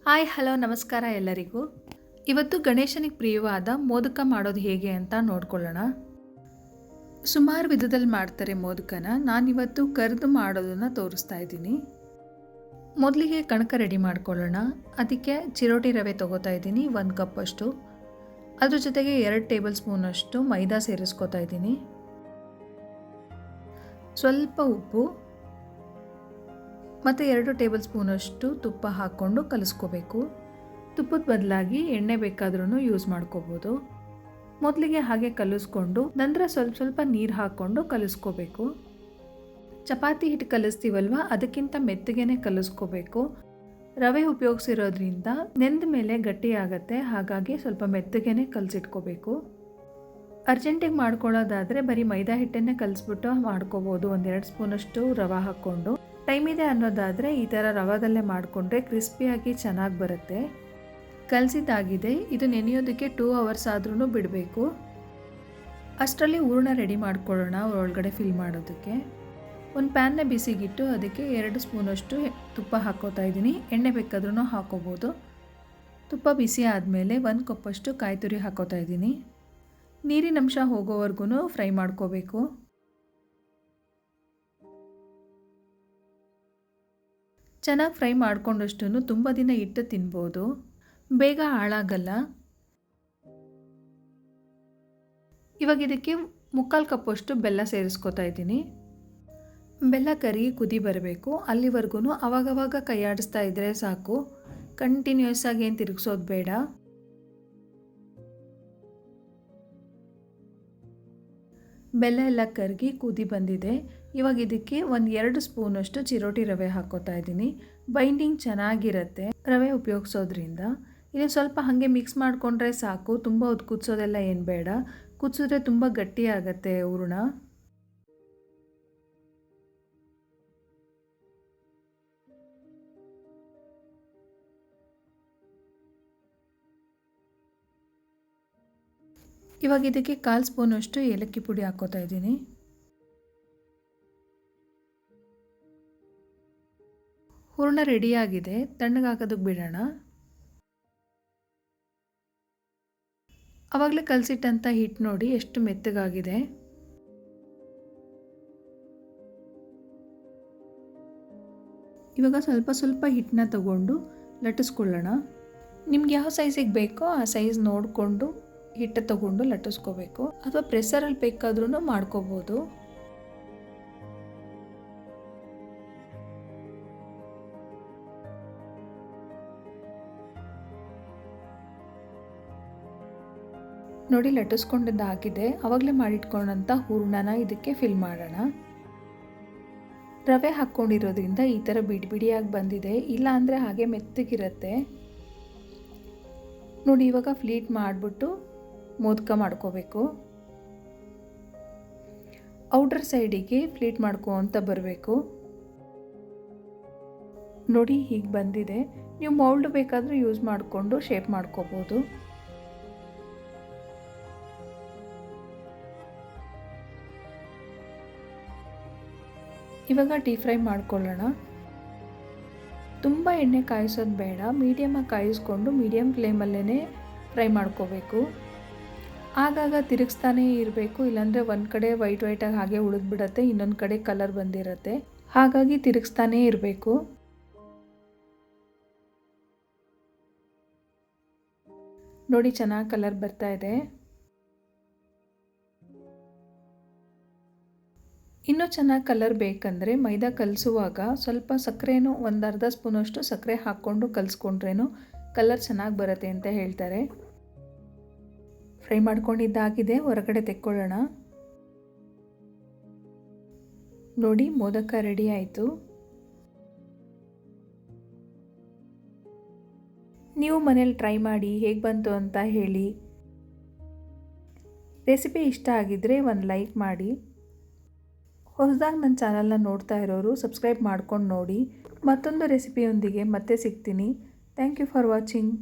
Hi hello ನಮಸ್ಕಾರ ಎಲ್ಲರಿಗೂ. ಇವತ್ತು ಗಣೇಶನಿಗೆ ಪ್ರಿಯವಾದ ಮೋದಕ ಮಾಡೋದು ಹೇಗೆ ಅಂತ ನೋಡ್ಕೊಳ್ಳೋಣ. ಸುಮಾರು ವಿಧದಲ್ಲಿ ಮಾಡ್ತಾರೆ ಮೋದಕನ. ನಾನಿವತ್ತು ಕರೆದು ಮಾಡೋದನ್ನು ತೋರಿಸ್ತಾ ಇದ್ದೀನಿ. ಮೊದಲಿಗೆ ಕಣಕ ರೆಡಿ ಮಾಡ್ಕೊಳ್ಳೋಣ. ಅದಕ್ಕೆ ಚಿರೋಟಿ ರವೆ ತೊಗೋತಾ ಇದ್ದೀನಿ 1 ಕಪ್ಪಷ್ಟು. ಅದ್ರ ಜೊತೆಗೆ 2 ಟೇಬಲ್ ಸ್ಪೂನಷ್ಟು ಮೈದಾ ಸೇರಿಸ್ಕೊತಾ ಇದ್ದೀನಿ. ಸ್ವಲ್ಪ ಉಪ್ಪು ಮತ್ತು 2 ಟೇಬಲ್ ಸ್ಪೂನಷ್ಟು ತುಪ್ಪ ಹಾಕ್ಕೊಂಡು ಕಲಿಸ್ಕೋಬೇಕು. ತುಪ್ಪದ ಬದಲಾಗಿ ಎಣ್ಣೆ ಬೇಕಾದ್ರೂ ಯೂಸ್ ಮಾಡ್ಕೋಬೋದು. ಮೊದಲಿಗೆ ಹಾಗೆ ಕಲಿಸ್ಕೊಂಡು ನಂತರ ಸ್ವಲ್ಪ ನೀರು ಹಾಕ್ಕೊಂಡು ಕಲಿಸ್ಕೋಬೇಕು. ಚಪಾತಿ ಹಿಟ್ಟು ಕಲಿಸ್ತೀವಲ್ವ, ಅದಕ್ಕಿಂತ ಮೆತ್ತಗೆ ಕಲಿಸ್ಕೋಬೇಕು. ರವೆ ಉಪಯೋಗಿಸಿರೋದ್ರಿಂದ ನೆಂದ ಮೇಲೆ ಗಟ್ಟಿ ಆಗುತ್ತೆ, ಹಾಗಾಗಿ ಸ್ವಲ್ಪ ಮೆತ್ತಗೆ ಕಲಸಿಟ್ಕೋಬೇಕು. ಅರ್ಜೆಂಟಿಗೆ ಮಾಡ್ಕೊಳ್ಳೋದಾದರೆ ಬರೀ ಮೈದಾ ಹಿಟ್ಟನ್ನೇ ಕಲಿಸ್ಬಿಟ್ಟು ಮಾಡ್ಕೋಬೋದು. 1-2 ಸ್ಪೂನಷ್ಟು ರವೆ ಹಾಕ್ಕೊಂಡು. ಟೈಮ್ ಇದೆ ಅನ್ನೋದಾದರೆ ಈ ಥರ ರವಾದಲ್ಲೇ ಮಾಡಿಕೊಂಡ್ರೆ ಕ್ರಿಸ್ಪಿಯಾಗಿ ಚೆನ್ನಾಗಿ ಬರುತ್ತೆ. ಕಲಸಿದ್ದಾಗಿದೆ. ಇದು ನೆನೆಯೋದಕ್ಕೆ 2 ಅವರ್ಸ್ ಆದ್ರೂ ಬಿಡಬೇಕು. ಅಷ್ಟರಲ್ಲಿ ಹೂರಣ ರೆಡಿ ಮಾಡ್ಕೊಳ್ಳೋಣ. ಒಳಗಡೆ ಫಿಲ್ ಮಾಡೋದಕ್ಕೆ ಒಂದು ಪ್ಯಾನ್ನ ಬಿಸಿಗಿಟ್ಟು ಅದಕ್ಕೆ 2 ಸ್ಪೂನಷ್ಟು ತುಪ್ಪ ಹಾಕ್ಕೋತಾ ಇದ್ದೀನಿ. ಎಣ್ಣೆ ಬೇಕಾದ್ರೂ ಹಾಕ್ಕೋಬೋದು. ತುಪ್ಪ ಬಿಸಿ ಆದಮೇಲೆ 1 ಕಪ್ಪಷ್ಟು ಕಾಯಿ ತುರಿ ಹಾಕ್ಕೋತಾ ಇದ್ದೀನಿ. ನೀರಿನ ಅಂಶ ಹೋಗೋವರೆಗೂ ಫ್ರೈ ಮಾಡ್ಕೋಬೇಕು. ಚೆನ್ನಾಗಿ ಫ್ರೈ ಮಾಡ್ಕೊಂಡಷ್ಟು ತುಂಬ ದಿನ ಇಟ್ಟು ತಿನ್ಬೋದು, ಬೇಗ ಹಾಳಾಗಲ್ಲ. ಇವಾಗ ಇದಕ್ಕೆ 3/4 ಕಪ್ಪಷ್ಟು ಬೆಲ್ಲ ಸೇರಿಸ್ಕೊತಾ ಇದ್ದೀನಿ. ಬೆಲ್ಲ ಕರಗಿ ಕುದಿ ಬರಬೇಕು. ಅಲ್ಲಿವರೆಗೂ ಅವಾಗವಾಗ ಕೈ ಆಡಿಸ್ತಾ ಇದ್ದರೆ ಸಾಕು. ಕಂಟಿನ್ಯೂಸ್ ಆಗಿ ಏನು ತಿರುಗಿಸೋದು ಬೇಡ. ಬೆಲ್ಲ ಎಲ್ಲ ಕರಗಿ ಕುದಿ ಬಂದಿದೆ. ಇವಾಗ ಇದಕ್ಕೆ 1-2 ಸ್ಪೂನಷ್ಟು ಚಿರೋಟಿ ರವೆ ಹಾಕ್ಕೋತಾ ಇದ್ದೀನಿ. ಬೈಂಡಿಂಗ್ ಚೆನ್ನಾಗಿರುತ್ತೆ ರವೆ ಉಪಯೋಗಿಸೋದ್ರಿಂದ. ಇನ್ನು ಸ್ವಲ್ಪ ಹಾಗೆ ಮಿಕ್ಸ್ ಮಾಡಿಕೊಂಡ್ರೆ ಸಾಕು. ತುಂಬ ಹೊತ್ತು ಕುದಿಸೋದೆಲ್ಲ ಏನು ಬೇಡ. ಕುದಿಸಿದ್ರೆ ತುಂಬ ಗಟ್ಟಿ ಆಗುತ್ತೆ ಹೂರಣ. ಇವಾಗ ಇದಕ್ಕೆ 1/4 ಸ್ಪೂನಷ್ಟು ಏಲಕ್ಕಿ ಪುಡಿ ಹಾಕ್ಕೋತಾ ಇದ್ದೀನಿ. ಹೂರಣ ರೆಡಿಯಾಗಿದೆ. ತಣ್ಣಗಾಗೋದಕ್ಕೆ ಬಿಡೋಣ. ಆವಾಗಲೇ ಕಲಸಿಟ್ಟಂಥ ಹಿಟ್ಟು ನೋಡಿ ಎಷ್ಟು ಮೆತ್ತಗಾಗಿದೆ. ಇವಾಗ ಸ್ವಲ್ಪ ಹಿಟ್ಟನ್ನ ತಗೊಂಡು ಲಟ್ಟಿಸ್ಕೊಳ್ಳೋಣ. ನಿಮ್ಗೆ ಯಾವ ಸೈಜಿಗೆ ಬೇಕೋ ಆ ಸೈಜ್ ನೋಡಿಕೊಂಡು ಹಿಟ್ಟು ತಗೊಂಡು ಲಟ್ಟಿಸ್ಕೋಬೇಕು. ಅಥವಾ ಪ್ರೆಸ್ಸರಲ್ಲಿ ಬೇಕಾದ್ರೂ ಮಾಡ್ಕೋಬೋದು. ನೋಡಿ ಲಟ್ಟಿಸ್ಕೊಂಡಿದ್ದಾಗಿದೆ. ಆವಾಗಲೇ ಮಾಡಿಟ್ಕೊಂಡಂಥ ಹೂರಣನ ಇದಕ್ಕೆ ಫಿಲ್ ಮಾಡೋಣ. ರವೆ ಹಾಕ್ಕೊಂಡಿರೋದ್ರಿಂದ ಈ ಥರ ಬಿಡಿಯಾಗಿ ಬಂದಿದೆ. ಇಲ್ಲ ಅಂದರೆ ಹಾಗೆ ಮೆತ್ತಗಿರುತ್ತೆ ನೋಡಿ. ಇವಾಗ ಫ್ಲೀಟ್ ಮಾಡಿಬಿಟ್ಟು ಮೋದಕ ಮಾಡ್ಕೋಬೇಕು. ಔಟರ್ ಸೈಡಿಗೆ ಫ್ಲೀಟ್ ಮಾಡ್ಕೊತ ಬರಬೇಕು ನೋಡಿ. ಹೀಗೆ ಬಂದಿದೆ. ನೀವು ಮೌಲ್ಡ್ ಬೇಕಾದರೂ ಯೂಸ್ ಮಾಡಿಕೊಂಡು ಶೇಪ್ ಮಾಡ್ಕೋಬೋದು. ಇವಾಗ ಡೀಪ್ ಫ್ರೈ ಮಾಡ್ಕೊಳ್ಳೋಣ. ತುಂಬ ಎಣ್ಣೆ ಕಾಯಿಸೋದು ಬೇಡ. ಮೀಡಿಯಮಾಗಿ ಕಾಯಿಸ್ಕೊಂಡು ಮೀಡಿಯಮ್ ಫ್ಲೇಮಲ್ಲೇ ಫ್ರೈ ಮಾಡ್ಕೋಬೇಕು. ಆಗಾಗ ತಿರುಗಿಸ್ತಾನೇ ಇರಬೇಕು. ಇಲ್ಲಾಂದರೆ ಒಂದು ಕಡೆ ವೈಟಾಗಿ ಹಾಗೆ ಉಳಿದ್ಬಿಡತ್ತೆ, ಇನ್ನೊಂದು ಕಡೆ ಕಲರ್ ಬಂದಿರುತ್ತೆ. ಹಾಗಾಗಿ ತಿರುಗಿಸ್ತಾನೇ ಇರಬೇಕು. ನೋಡಿ ಚೆನ್ನಾಗಿ ಕಲರ್ ಬರ್ತಾ ಇದೆ. ಇನ್ನೂ ಚೆನ್ನಾಗಿ ಕಲರ್ ಬೇಕಂದರೆ ಮೈದಾ ಕಲಿಸುವಾಗ ಸ್ವಲ್ಪ ಸಕ್ಕರೆನೂ 1/2 ಸ್ಪೂನಷ್ಟು ಸಕ್ಕರೆ ಹಾಕ್ಕೊಂಡು ಕಲಿಸ್ಕೊಂಡ್ರೇನು ಕಲರ್ ಚೆನ್ನಾಗಿ ಬರುತ್ತೆ ಅಂತ ಹೇಳ್ತಾರೆ. ಫ್ರೈ ಮಾಡ್ಕೊಂಡಿದ್ದಾಗಿದೆ. ಹೊರಗಡೆ ತೆಕ್ಕೊಳ್ಳೋಣ. ನೋಡಿ ಮೋದಕ ರೆಡಿ ಆಯಿತು. ನೀವು ಮನೇಲಿ ಟ್ರೈ ಮಾಡಿ ಹೇಗೆ ಬಂತು ಅಂತ ಹೇಳಿ. ರೆಸಿಪಿ ಇಷ್ಟ ಆಗಿದ್ದರೆ ಒಂದು ಲೈಕ್ ಮಾಡಿ. ಹೊಸದಾಗಿ ನನ್ನ ಚಾನಲ್ನ ನೋಡ್ತಾ ಇರೋರು ಸಬ್ಸ್ಕ್ರೈಬ್ ಮಾಡ್ಕೊಂಡು ನೋಡಿ. ಮತ್ತೊಂದು ರೆಸಿಪಿಯೊಂದಿಗೆ ಮತ್ತೆ ಸಿಗ್ತೀನಿ. Thank you for watching.